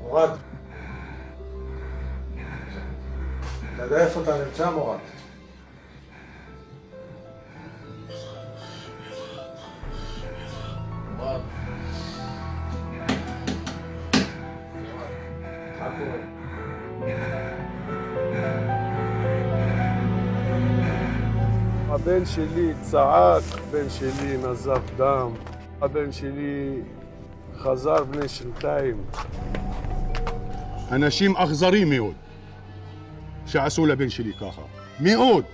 מורד. אתה יודע איפה אתה נמצא, מורד? מורד. מה קורה? הבן שלי צעק, הבן שלי נזף דם, הבן שלי חזר בני 2 אנשים אכזרים מאוד שעשו לבן שלי ככה. מאוד.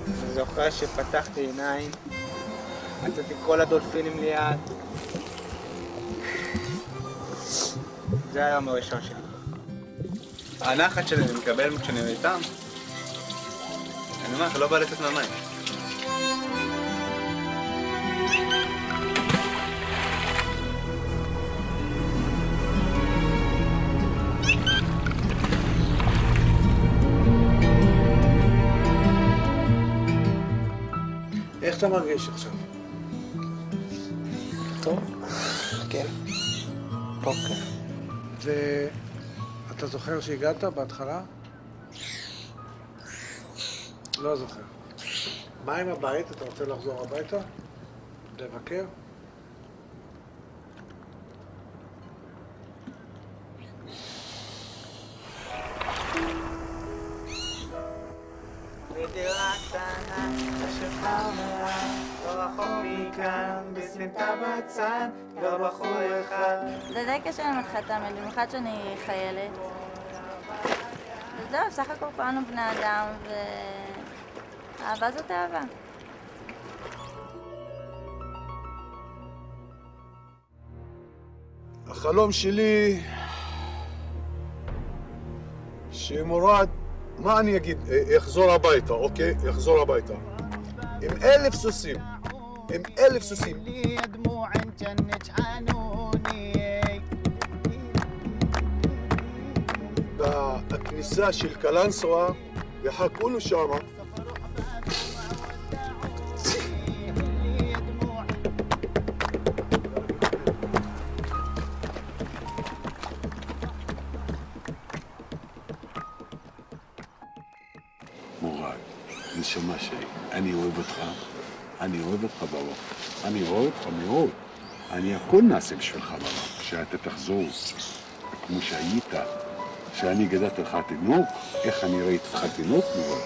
אני זוכר שפתחתי עיניים, מצאתי כל הדולפינים ליד. זה היום הראשון שלי. הנחת שאני מקבל כשאני איתם, אני אומר לך, לא בא לצאת מהמים. איך אתה מרגיש עכשיו? טוב, כן. אוקיי. ואתה זוכר שהגעת בהתחלה? לא זוכר. מה עם הבית? אתה רוצה לחזור הביתה? לבקר? בדירה קטנה, השפעה מלאה, לא רחוק מכאן, בסמטה בצד, גר בחור אחד. זה די קשה למתחת תמיד, במיוחד שאני חיילת. וזהו, בסך הכל כולנו בני אדם, ואהבה זאת אהבה. החלום שלי שמורד, מה אני אגיד, יחזור הביתה, אוקיי? יחזור הביתה. עם 1,000 סוסים. עם 1,000 סוסים. בכניסה של קלנסווה יחכו לו שמה. מורד, נשמה שלי, אני אוהב אותך, אני אוהב אותך בבא, אני אוהב אותך מאוד. אני הכל נעשה בשבילך בבא, שאתה תחזור כמו שהיית, שאני גדלתי לך תינוק, איך אני ראיתי לך תינוק מורד.